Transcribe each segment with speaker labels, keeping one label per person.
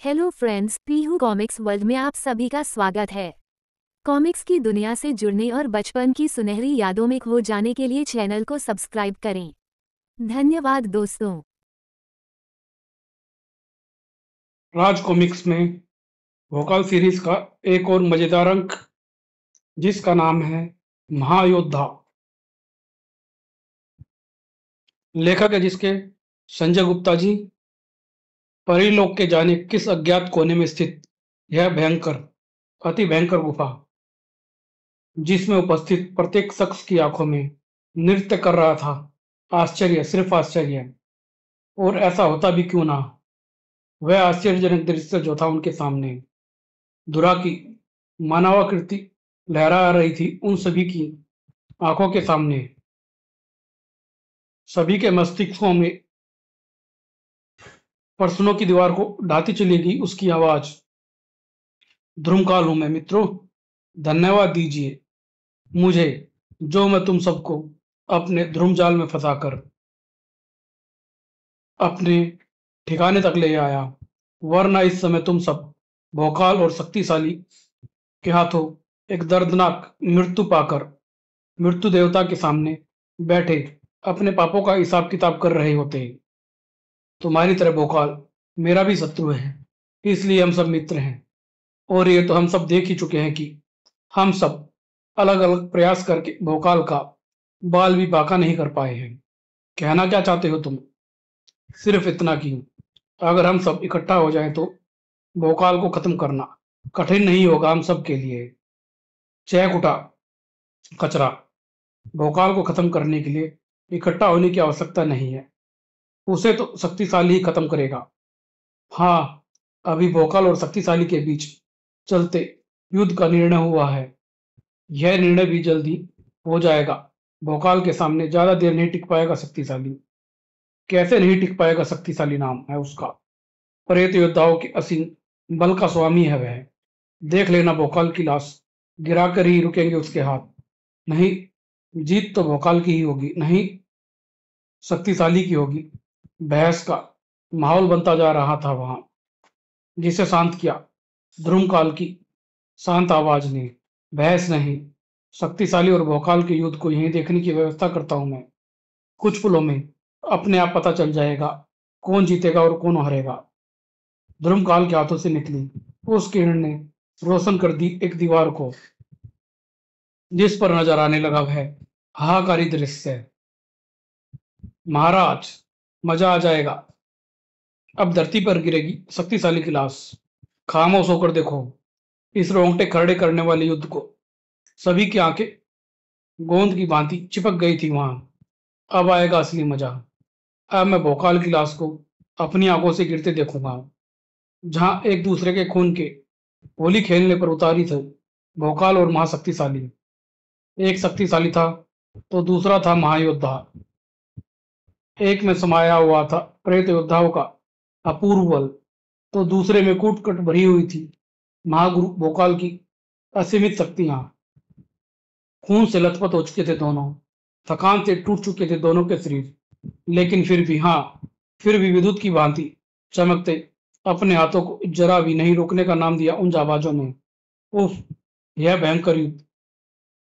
Speaker 1: Hello friends, Pihu comics world में आप सभी का स्वागत है। कॉमिक्स की दुनिया से जुड़ने और बचपन की सुनहरी यादों में खो जाने के लिए चैनल को सब्सक्राइब करें। धन्यवाद दोस्तों।
Speaker 2: राज कॉमिक्स में भोकाल सीरीज का एक और मजेदार अंक जिसका नाम है महायोद्धा। लेखक है जिसके संजय गुप्ता जी। परीलोक के जाने किस अज्ञात कोने में स्थित यह भयंकर, अति भयंकर गुफा, जिसमें उपस्थित प्रत्येक शख्स की आंखों में नृत्य कर रहा था आश्चर्य, सिर्फ आश्चर्य। और ऐसा होता भी क्यों ना, वह आश्चर्यजनक दृश्य जो था उनके सामने, धुरा की मानवाकृति लहरा रही थी उन सभी की आंखों के सामने। सभी के मस्तिष्कों में प्रश्नों की दीवार को ढाती चली गई उसकी आवाज। ध्रुमकाल हूं मैं मित्रों, धन्यवाद दीजिए मुझे, जो मैं तुम सबको अपने ध्रुम जाल में फंसाकर अपने ठिकाने तक ले आया, वरना इस समय तुम सब भोकाल और शक्तिशाली के हाथों एक दर्दनाक मृत्यु पाकर मृत्यु देवता के सामने बैठे अपने पापों का हिसाब किताब कर रहे होते। तुम्हारी तरह भोकाल मेरा भी शत्रु है, इसलिए हम सब मित्र हैं। और ये तो हम सब देख ही चुके हैं कि हम सब अलग अलग प्रयास करके भोकाल का बाल भी बांका नहीं कर पाए हैं। कहना क्या चाहते हो तुम? सिर्फ इतना कि अगर हम सब इकट्ठा हो जाएं तो भोकाल को खत्म करना कठिन नहीं होगा हम सब के लिए। चैक उठा कचरा, भोकाल को खत्म करने के लिए इकट्ठा होने की आवश्यकता नहीं है, उसे तो शक्तिशाली ही खत्म करेगा। हाँ, अभी भोकाल और शक्तिशाली के बीच चलते युद्ध का निर्णय हुआ है। यह निर्णय भी जल्दी हो जाएगा। भोकाल के सामने ज्यादा देर नहीं टिक पाएगा शक्तिशाली। कैसे नहीं टिक पाएगा शक्तिशाली? नाम है उसका, प्रेत योद्धाओं के असीम बल का स्वामी है वह। देख लेना, भोकाल की लाश गिराकर ही रुकेंगे उसके हाथ। नहीं, जीत तो भोकाल की ही होगी, नहीं शक्तिशाली की होगी। बहस का माहौल बनता जा रहा था वहां, जिसे शांत किया ध्रुमकाल की शांत आवाज ने। बहस नहीं, शक्तिशाली और भोकाल के युद्ध को यहीं देखने की व्यवस्था करता हूं मैं। कुछ पुलों में अपने आप पता चल जाएगा कौन जीतेगा और कौन हारेगा। ध्रुमकाल के हाथों से निकली उस किरण ने रोशन कर दी एक दीवार को, जिस पर नजर आने लगा वह हाहाकारी दृश्य। महाराज, मजा आ जाएगा। अब धरती पर गिरेगी शक्तिशाली की लाश। खामोश होकर देखो इस रोंगटे खड़े करने वाले युद्ध को। सभी की आंखें गोंद की भांति चिपक गई थी वहां। अब आएगा असली मजा। अब मैं भोकाल की लाश को अपनी आंखों से गिरते देखूंगा, जहां एक दूसरे के खून के होली खेलने पर उतारी थे भोकाल और महाशक्तिशाली। एक शक्तिशाली था तो दूसरा था महायोद्धा। एक में समाया हुआ था प्रेत योद्धाओं का अपूर्व बल, तो दूसरे में कूट कट भरी हुई थी महागुरु भोकाल की असीमित शक्तियां। खून से लथपथ हो चुके थे दोनों, थकान से टूट चुके थे दोनों के शरीर, लेकिन फिर भी, हाँ, फिर भी विद्युत की भांति चमकते अपने हाथों को जरा भी नहीं रोकने का नाम दिया उन जाबाजों ने। उफ, यह भयंकर युद्ध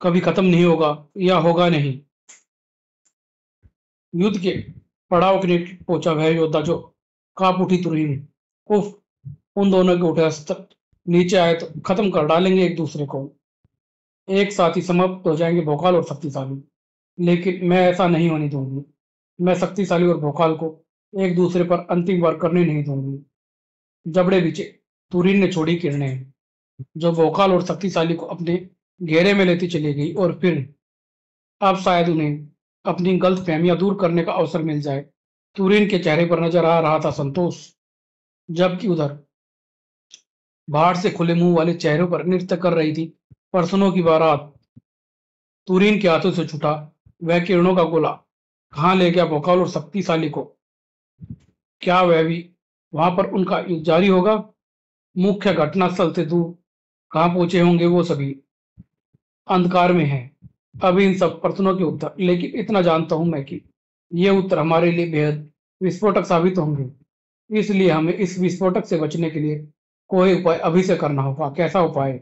Speaker 2: कभी खत्म नहीं होगा या होगा नहीं। युद्ध के पड़ाव के निकट पहुंचा वह योद्धा जो कांप उठी तुरही। उफ, उन दोनों के उठे अस्त्र नीचे आए तो खत्म कर डालेंगे एक दूसरे को। एक साथ ही समाप्त हो जाएंगे भोकाल और शक्तिशाली। लेकिन मैं ऐसा नहीं होने दूंगी। मैं शक्तिशाली और भोकाल को एक दूसरे पर अंतिम बार करने नहीं दूंगी। जबड़े बीचे तुरीन ने छोड़ी किरणें, जो भोकाल और शक्तिशाली को अपने घेरे में लेती चली गई। और फिर अब शायद उन्हें अपनी गलतफहमियां दूर करने का अवसर मिल जाए। तुरीन के चेहरे पर नजर आ रहा था संतोष, जबकि उधर बाहर से खुले मुंह वाले चेहरों पर नृत्य कर रही थी परसनों की बारात। तुरीन के हाथों से छूटा वह किरणों का गोला कहाँ ले गया भोकाल और शक्तिशाली को? क्या वह भी वहां पर उनका युद्ध जारी होगा? मुख्य घटनास्थल से दूर कहाँ पहुंचे होंगे वो सभी? अंधकार में है अभी इन सब प्रश्नों के उत्तर, लेकिन इतना जानता हूं मैं कि ये उत्तर हमारे लिए बेहद विस्फोटक साबित होंगे। इसलिए हमें इस विस्फोटक से बचने के लिए कोई उपाय अभी से करना होगा। कैसा उपाय?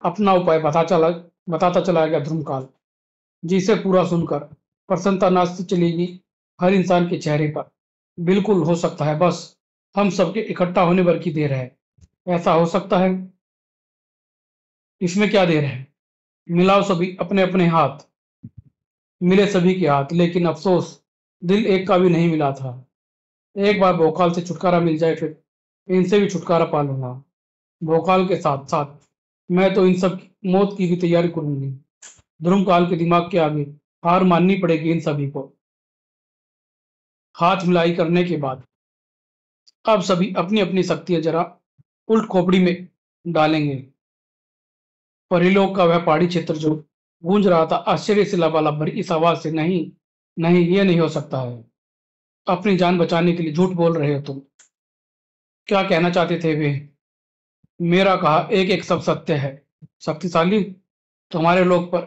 Speaker 2: अपना उपाय बताता चला गया ध्रुमकाल, जिसे पूरा सुनकर प्रसन्नता नाचती चलेगी हर इंसान के चेहरे पर। बिल्कुल हो सकता है, बस हम सबके इकट्ठा होने भर की देर है। ऐसा हो सकता है। इसमें क्या देर है? मिलाओ सभी अपने अपने हाथ। मिले सभी के हाथ, लेकिन अफसोस दिल एक का भी नहीं मिला था। एक बार भोकाल से छुटकारा मिल जाए, फिर इनसे भी छुटकारा पा लूंगा। भोकाल के साथ साथ मैं तो इन सब मौत की भी तैयारी करूंगी। ध्रुमकाल के दिमाग के आगे हार माननी पड़ेगी इन सभी को। हाथ मिलाई करने के बाद अब सभी अपनी अपनी शक्तियां जरा उल्ट खोपड़ी में डालेंगे। परिलोक का वह पहाड़ी क्षेत्र जो गूंज रहा था आश्चर्य से लबालब भरी इस आवाज से, नहीं नहीं, ये नहीं हो सकता है। अपनी जान बचाने के लिए झूठ बोल रहे हो तुम। क्या कहना चाहते थे वे? मेरा कहा एक एक सब सत्य है। शक्तिशाली, तुम्हारे लोग पर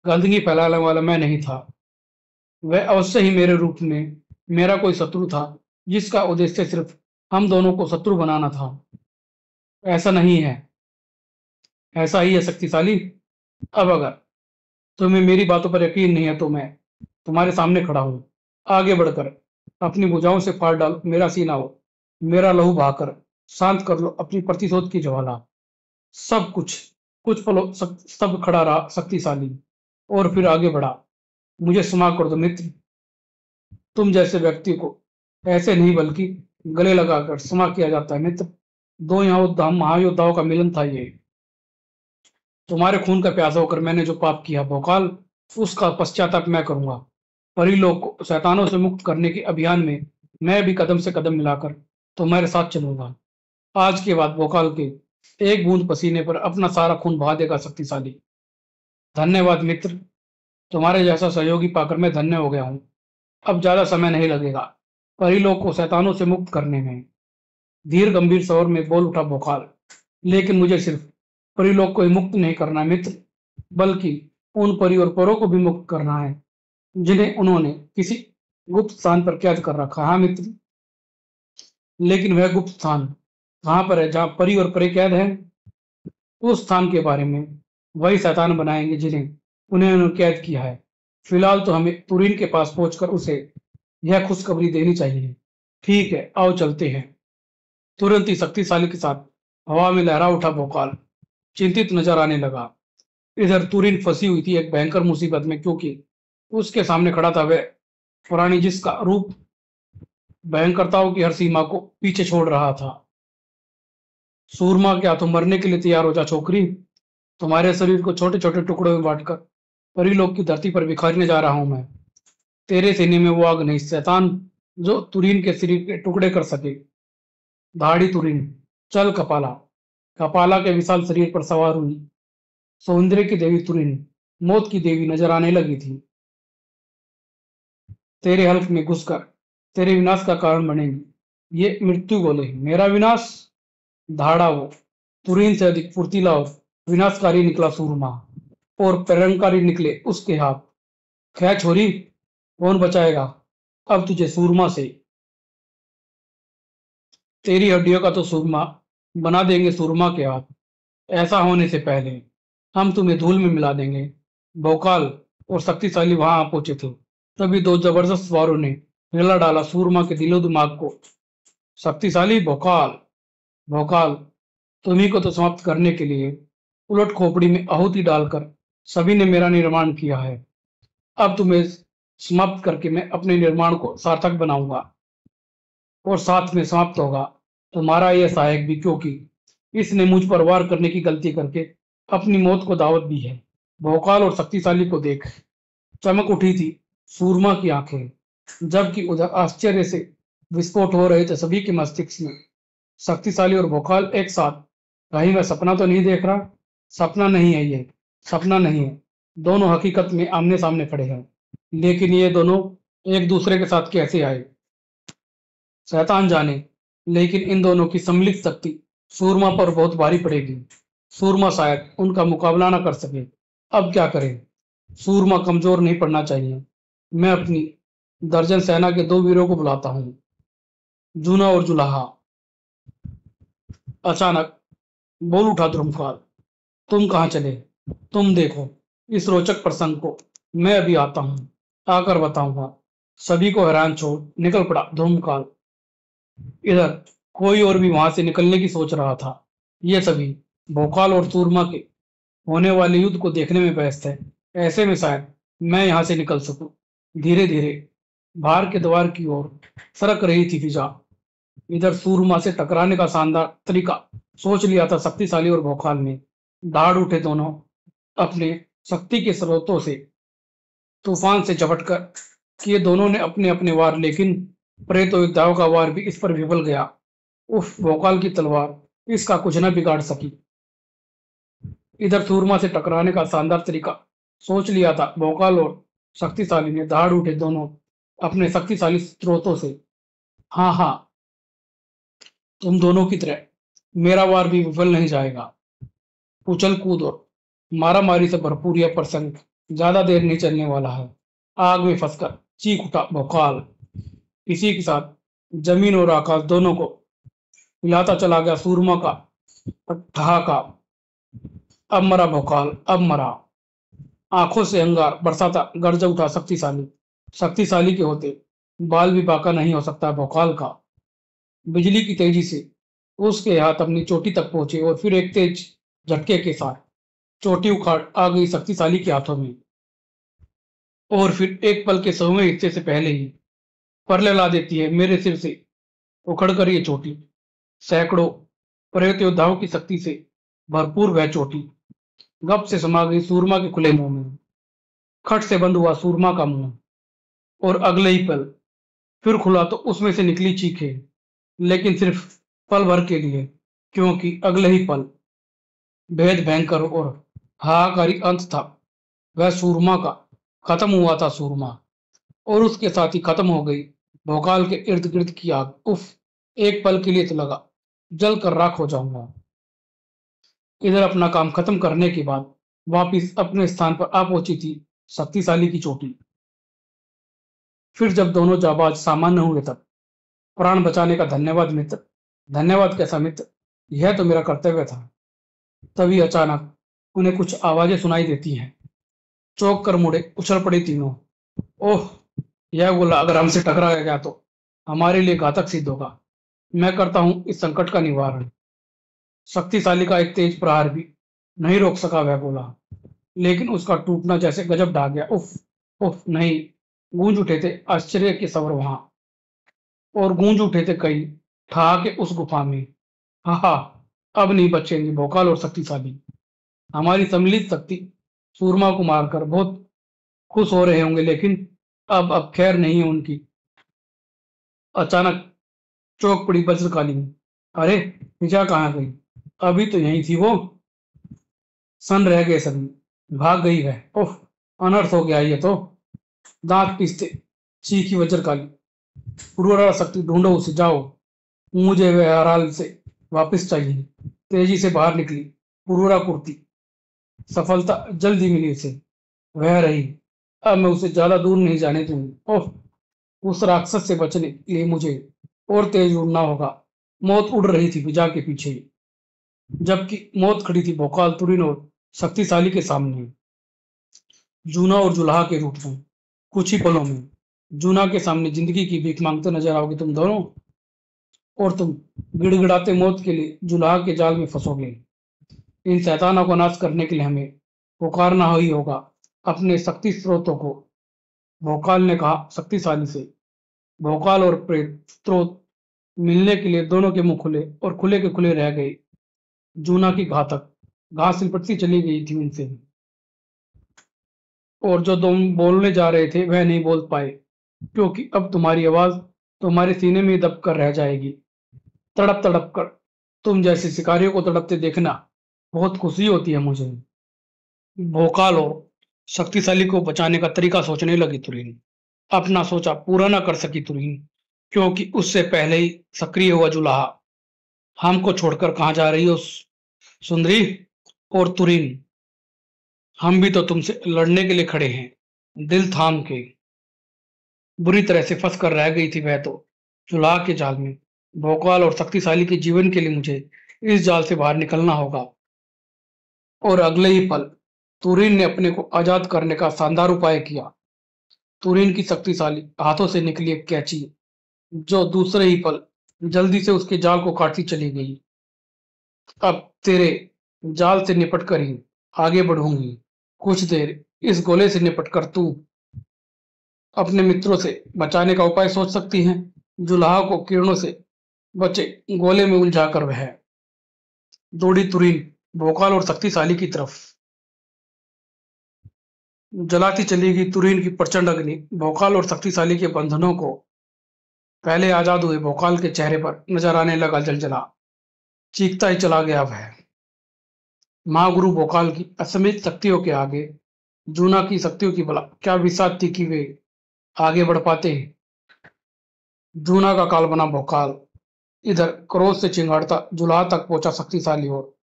Speaker 2: गंदगी फैलाने वाला मैं नहीं था। वह अवश्य ही मेरे रूप में मेरा कोई शत्रु था, जिसका उद्देश्य सिर्फ हम दोनों को शत्रु बनाना था। ऐसा नहीं है। ऐसा ही है शक्तिशाली। अब अगर तुम्हें मेरी बातों पर यकीन नहीं है तो मैं तुम्हारे सामने खड़ा हूं। आगे बढ़कर अपनी भुजाओं से फाड़ डालो मेरा सीना हो। मेरा लहू बहाकर शांत कर लो अपनी प्रतिशोध की ज्वाला। सब कुछ कुछ पलों सब खड़ा रहा शक्तिशाली, और फिर आगे बढ़ा। मुझे क्षमा कर दो मित्र। तुम जैसे व्यक्ति को ऐसे नहीं बल्कि गले लगाकर क्षमा किया जाता है मित्र। दो यहाँ महायोद्धाओं का मिलन था ये। तुम्हारे खून का प्यासा होकर मैंने जो पाप किया भोकाल, उसका पश्चाताप मैं करूंगा। परिलोक को शैतानों से मुक्त करने के अभियान में मैं भी कदम से कदम मिलाकर तुम्हारे साथ चलूंगा। आज के बाद भोकाल के एक बूंद पसीने पर अपना सारा खून बहा देगा शक्तिशाली। धन्यवाद मित्र, तुम्हारे जैसा सहयोगी पाकर मैं धन्य हो गया हूँ। अब ज्यादा समय नहीं लगेगा परिलोक को शैतानों से मुक्त करने में। धीर गंभीर स्वर में बोल उठा भोकाल। लेकिन मुझे सिर्फ परिलोक को ही मुक्त नहीं करना है मित्र, बल्कि उन परी और परों को भी मुक्त करना है जिन्हें उन्होंने किसी गुप्त स्थान पर कैद कर रखा है। हाँ मित्र, लेकिन वह गुप्त स्थान कहाँ पर है जहाँ परी और परे कैद है? उस स्थान के बारे में वही शैतान बनाएंगे जिन्हें उन्होंने कैद किया है। फिलहाल तो हमें तुरीन के पास पहुंचकर उसे यह खुशखबरी देनी चाहिए। ठीक है, आओ चलते हैं। तुरंत ही शक्तिशाली के साथ हवा में लहरा उठा भोकाल चिंतित नजर आने लगा। इधर तुरीन फंसी हुई थी एक भयंकर मुसीबत में, क्योंकि उसके सामने खड़ा था वह प्राणी जिसका रूप भयंकरताओं की हर सीमा को पीछे छोड़ रहा था। सूरमा, क्या तुम मरने के लिए तैयार हो जा छोकरी? तुम्हारे शरीर को छोटे छोटे टुकड़ों में बांटकर परिलोक की धरती पर बिखारने जा रहा हूं मैं। तेरे सीने में वो आग नहीं शैतान जो तुरीन के शरीर के टुकड़े कर सके। धाड़ी तुरीन, चल कपाला। कपाला के विशाल शरीर पर सवार हुई सौंदर्य की देवी तुरीन मौत की देवी नजर आने लगी थी। तेरे हल्क में घुसकर तेरे विनाश का कारण बनेगी ये मृत्यु बोले। मेरा विनाश? धाड़ा वो तुरीन से अधिक फुर्तीला और विनाशकारी निकला सूरमा, और प्रलंकारी निकले उसके हाथ। खै छोरी, कौन बचाएगा अब तुझे सूरमा से? तेरी हड्डियों का तो सूरमा बना देंगे सूरमा के हाथ। ऐसा होने से पहले हम तुम्हें धूल में मिला देंगे। भोकाल और शक्तिशाली वहां आ पहुंचे थे, तभी दो जबरदस्त वारों ने हिला डाला सूरमा के दिलो दिमाग को। शक्तिशाली, भोकाल भोकाल, तुम्ही को तो समाप्त करने के लिए उलट खोपड़ी में आहुति डालकर सभी ने मेरा निर्माण किया है। अब तुम्हें समाप्त करके मैं अपने निर्माण को सार्थक बनाऊंगा, और साथ में समाप्त होगा तुम्हारा यह सहायक भी, क्योंकि इसने मुझ पर वार करने की गलती करके अपनी मौत को दावत दी है। भोकाल और शक्तिशाली को देख चमक उठी थी सूरमा की आंखें, जबकि उधर आश्चर्य से विस्फोट हो रहे थे सभी के मस्तिष्क में। शक्तिशाली और भोकाल एक साथ, कहीं मैं सपना तो नहीं देख रहा? सपना नहीं है ये, सपना नहीं है। दोनों हकीकत में आमने सामने खड़े हैं, लेकिन ये दोनों एक दूसरे के साथ कैसे आए शैतान जाने। लेकिन इन दोनों की सम्मिलित शक्ति सूरमा पर बहुत भारी पड़ेगी। सूरमा शायद उनका मुकाबला ना कर सके। अब क्या करें? सूरमा कमजोर नहीं पड़ना चाहिए। मैं अपनी दर्जन सेना के दो वीरों को बुलाता हूँ। जूना और जुलाहा। अचानक बोल उठा ध्रुवकाल, तुम कहाँ चले? तुम देखो, इस रोचक प्रसंग को मैं अभी आता हूँ, आकर बताऊंगा। सभी को हैरान छोड़ निकल पड़ा ध्रुवकाल। इधर कोई और भी वहां से निकलने की सोच रहा था। ये सभी भोकाल और सूरमा के होने वाले युद्ध को देखने में व्यस्त है। ऐसे में शायद मैं यहां से निकल सकूं। धीरे धीरे बाहर के द्वार की ओर सरक रही थी फिजा। इधर सूरमा से टकराने का शानदार तरीका सोच लिया था शक्तिशाली और भोकाल ने। दाढ़ उठे दोनों अपने शक्ति के स्रोतों से तूफान से झपट कर किए दोनों ने अपने अपने वार, लेकिन प्रेत योद्धाओं का वार भी इस पर विफल गया। उफ, भोकाल की तलवार इसका कुछ न बिगाड़ सकी। इधर सूरमा से टकराने का शानदार तरीका सोच लिया था भोकाल और शक्तिशाली ने। दाढ़ उठे दोनों अपने शक्तिशाली स्रोतों से। हाँ हाँ, तुम दोनों की तरह मेरा वार भी विफल नहीं जाएगा। उछल कूद और मारा मारी से भरपूर यह प्रसंग ज्यादा देर नहीं चलने वाला है। आग में फंसकर चीख उठा भोकाल। इसी के साथ जमीन और आकाश दोनों को हिलाता चला गया सूरमा का ठहाका। अब मरा भोकाल, अब मरा। आंखों से अंगार बरसाता गर्ज उठा शक्तिशाली। शक्तिशाली के होते बाल भी बांका नहीं हो सकता भोकाल का। बिजली की तेजी से उसके हाथ अपनी चोटी तक पहुंचे और फिर एक तेज झटके के साथ चोटी उखाड़ आ गई शक्तिशाली के हाथों में। और फिर एक पल के सौवें हिस्से से पहले ही परले ला देती है मेरे सिर से उखड़कर ये चोटी। सैकड़ों प्रेत योद्धाओं की शक्ति से भरपूर वह चोटी गप से समा गई सूरमा के खुले मुंह में। खट से बंद हुआ सूरमा का मुंह, और अगले ही पल फिर खुला तो उसमें से निकली चीखें, लेकिन सिर्फ पल भर के लिए, क्योंकि अगले ही पल भेद भयंकर और हाहाकारी अंत था। वह सूरमा का खत्म हुआ था सूरमा, और उसके साथ ही खत्म हो गई भोकाल के इर्द गिर्द की आग। उफ, एक पल के लिए तो लगा जल कर राख हो जाऊंगा। इधर अपना काम खत्म करने के बाद वापिस अपने स्थान पर आ पहुंची थी शक्तिशाली की चोटी। फिर जब दोनों जाबाज सामान्य हुए तब प्राण बचाने का धन्यवाद मित्र। धन्यवाद कैसा मित्र, यह तो मेरा कर्तव्य था। तभी अचानक उन्हें कुछ आवाजें सुनाई देती हैं। चौंक कर मुड़े, उछल पड़े तीनों। ओह, यह गोला अगर हमसे टकराया गया तो हमारे लिए घातक सिद्ध होगा। मैं करता हूं इस संकट का निवारण। शक्तिशाली का एक तेज प्रहार भी नहीं रोक सका वह गोला, लेकिन उसका टूटना जैसे गजब ढा गया। उफ उफ नहीं, गूंज उठे थे आश्चर्य के स्वर वहां, और गूंज उठे थे कई ठहाके उस गुफा में। हा हा, अब नहीं बचेंगे भोकाल और शक्तिशाली। हमारी सम्मिलित शक्ति सूरमा को मारकर बहुत खुश हो रहे होंगे, लेकिन अब खैर नहीं है उनकी। अचानक चौक पड़ी वज्रकाली। अरे, विजया कहाँ गई? अभी तो यही थी वो। सन रह गए सभी, भाग गई है। ओह, अनर्थ हो गया ये तो। दांत पीसते चीखी वज्रकाली। पुरवरा शक्ति ढूंढो उसे, जाओ, मुझे वह हराल से वापस चाहिए। तेजी से बाहर निकली पुरवरा कुर्ती। सफलता जल्दी मिली उसे। वह रही, अब मैं उसे ज्यादा दूर नहीं जाने दूंगी। ओह, उस राक्षस से बचने के लिए मुझे और तेज उड़ना होगा। मौत उड़ रही थी विजा के पीछे, जबकि मौत खड़ी थी भोकाल, तुरिन और शक्तिशाली के सामने, जूना और जुलाहा के रूप में। कुछ ही पलों में जूना के सामने जिंदगी की भीख मांगते नजर आओगे तुम दोनों, और तुम गिड़गिड़ाते मौत के लिए जुलाहा के जाल में फंसोगे। इन शैतानों को नाश करने के लिए हमें पुकारना ही होगा अपने शक्ति स्रोतों को, भोकाल ने कहा शक्तिशाली से। भोकाल और प्रेत स्रोत मिलने के लिए दोनों के मुंह खुले और खुले के खुले रह गए। जूना की घातक घास लिपटती चली गई थी उनसे, और जो तुम बोलने जा रहे थे वह नहीं बोल पाए, क्योंकि अब तुम्हारी आवाज तुम्हारे सीने में दब कर रह जाएगी, तड़प तड़प कर। तुम जैसे शिकारियों को तड़पते देखना बहुत खुशी होती है मुझे। भोकाल और शक्तिशाली को बचाने का तरीका सोचने लगी तुरीन। अपना सोचा पूरा ना कर सकी तुरीन, क्योंकि उससे पहले ही सक्रिय हुआ जुलाहा। हमको छोड़कर कहाँ जा रही हो सुंदरी? और तुरीन, हम भी तो तुमसे लड़ने के लिए खड़े हैं, दिल थाम के। बुरी तरह से फंस कर रह गई थी वह तो जुलाहा के जाल में। भोकाल और शक्तिशाली के जीवन के लिए मुझे इस जाल से बाहर निकलना होगा। और अगले ही पल तुरीन ने अपने को आजाद करने का शानदार उपाय किया। तुरीन की शक्तिशाली हाथों से निकली एक कैंची, जो दूसरे ही पल जल्दी से उसके जाल को काटती चली गई। अब तेरे जाल से निपट कर ही आगे बढ़ूंगी। कुछ देर इस गोले से निपट कर तू अपने मित्रों से बचाने का उपाय सोच सकती हैं। जुलाहा को किरणों से बचे गोले में उलझा कर वह दौड़ी तुरीन, भोकाल और शक्तिशाली की तरफ। जलाती चली गई तुरीन की प्रचंड अग्नि भोकाल और शक्तिशाली के बंधनों को। पहले आजाद हुए भोकाल के चेहरे पर नजर आने लगा जलजला। चीखता ही चला गया वह। महागुरु भोकाल की असीमित शक्तियों के आगे जूना की शक्तियों की भला क्या विसात थी कि वे आगे बढ़ पाते हैं। जूना का काल बना भोकाल इधर क्रोध से चिंगाड़ता जुलाहा तक पहुंचा शक्तिशाली और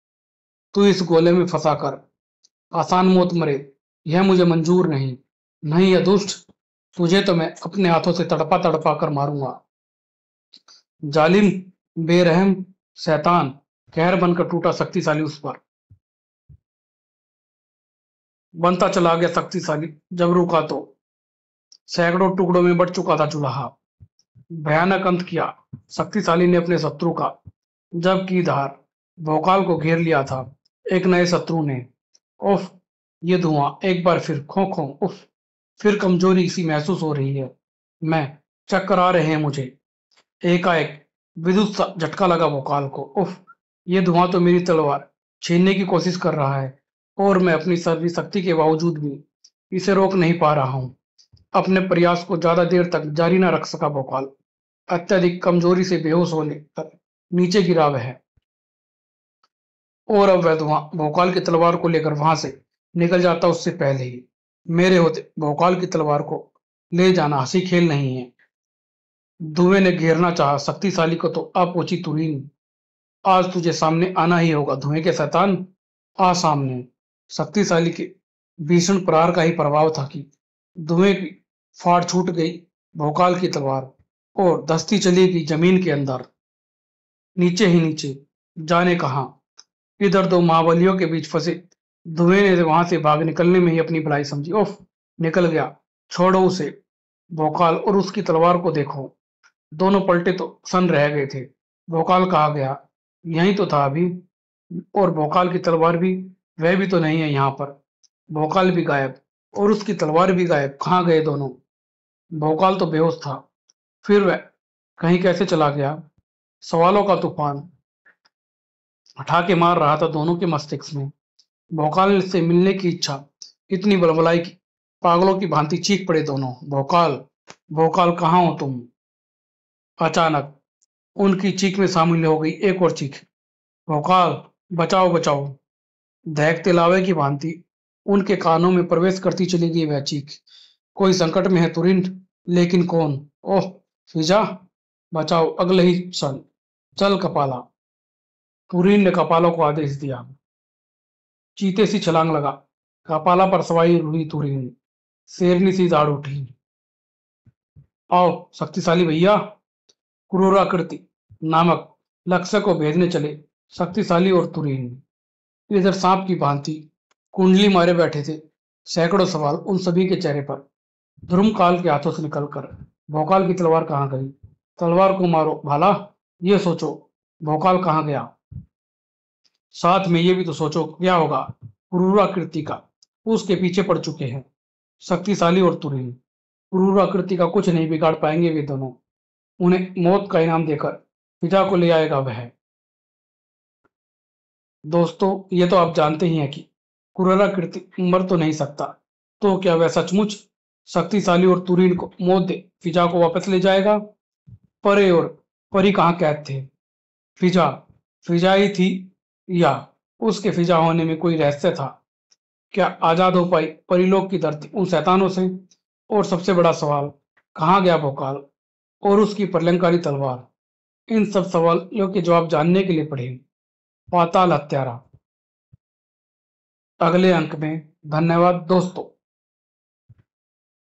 Speaker 2: तू इस गोले में फंसा कर आसान मौत मरे, यह मुझे मंजूर नहीं। नहीं यह दुष्ट, तुझे तो मैं अपने हाथों से तड़पा तड़पा कर मारूंगा। जालिम, बेरहम शैतान, कहर बनकर टूटा शक्तिशाली उस पर। बनता चला गया शक्तिशाली, जब रुका तो सैकड़ों टुकड़ों में बढ़ चुका था जुलाहा। भयानक अंत किया शक्तिशाली ने अपने शत्रु का, जबकि धार भोकाल को घेर लिया था एक नए शत्रु ने। उफ, ये धुआं एक बार फिर खो खो, उफ, फिर कमजोरी सी महसूस हो रही है। मैं चक्कर आ रहे हैं मुझे। एकाएक विद्युत सा झटका लगा भोकाल को। उफ, ये धुआं तो मेरी तलवार छीनने की कोशिश कर रहा है और मैं अपनी सारी शक्ति के बावजूद भी इसे रोक नहीं पा रहा हूं। अपने प्रयास को ज्यादा देर तक जारी न रख सका भोकाल। अत्यधिक कमजोरी से बेहोश होने तक नीचे गिरा वह। और अब वह धुआं भोकाल की तलवार को लेकर वहां से निकल जाता उससे पहले ही। मेरे होते भोकाल की तलवार को ले जाना हंसी खेल नहीं है। धुएं ने घेरना चाहा शक्तिशाली को तो आ पहुंची तुरीन। आज तुझे सामने आना ही होगा धुएं के शैतान, आ सामने। शक्तिशाली के भीषण प्रहार का ही प्रभाव था कि धुएं की फाड़ छूट गई भोकाल की तलवार और धंसती चली गई जमीन के अंदर। नीचे ही नीचे, जाने कहां। इधर दो महाबलियों के बीच फंसे धुएं ने वहां से भाग निकलने में ही अपनी भलाई समझी। उफ, निकल गया, छोड़ो उसे। भोकाल और उसकी तलवार को देखो। दोनों पलटे तो सन रह गए थे। भोकाल कहा गया, यही तो था अभी। और भोकाल की तलवार भी, वह भी तो नहीं है यहाँ पर। भोकाल भी गायब और उसकी तलवार भी गायब। कहाँ गए दोनों? भोकाल तो बेहोश था, फिर वह कहीं कैसे चला गया? सवालों का तूफान उठा के मार रहा था दोनों के मस्तिष्क में। भोकाल से मिलने की इच्छा इतनी बलबलाई की पागलों की भांति चीख पड़े दोनों। भोकाल, भोकाल कहाँ हो तुम? अचानक उनकी चीख में शामिल हो गई एक और चीख, भोकाल, बचाओ बचाओ। दहकते लावे की भांति उनके कानों में प्रवेश करती चली गई वह चीख। कोई संकट में है तुरिन, लेकिन कौन? ओह फिजा, बचाओ अगले ही क्षण। चल कपाला। तुरीन ने कपाला को आदेश दिया। चीते सी छलांग लगा कपाला पर सवारी हुई तुरीन। शेरनी सी दाड़ उठी। आओ शक्तिशाली भैया। क्रूराकृति नामक लक्ष्य को भेदने चले शक्तिशाली और तुरीन। इधर सांप की भांति कुंडली मारे बैठे थे सैकड़ों सवाल उन सभी के चेहरे पर। ध्रुम काल के हाथों से निकलकर भोकाल की तलवार कहाँ गई? तलवार को मारो भाला, ये सोचो भोकाल कहाँ गया? साथ में ये भी तो सोचो क्या होगा क्रूराकृति का? उसके पीछे पड़ चुके हैं शक्तिशाली और तुरीन। क्रूराकृति का कुछ नहीं बिगाड़ पाएंगे वे दोनों। उन्हें मौत का इनाम देकर पिता को ले आएगा वह। दोस्तों, ये तो आप जानते ही हैं कि क्रूराकृति मर तो नहीं सकता, तो क्या वह सचमुच शक्तिशाली और तुरीन को मौत दे फिजा को वापस ले जाएगा? परे और परी कहाँ कैद थे? फिजा फिजा ही थी या उसके फिजा होने में कोई रहस्य था? क्या आजाद हो पाई परिलोक की धरती उन शैतानों से? और सबसे बड़ा सवाल, कहाँ गया भोकाल और उसकी प्रलंकारी तलवार? इन सब सवालों के जवाब जानने के लिए पढ़े पाताल हत्यारा अगले अंक में। धन्यवाद दोस्तों।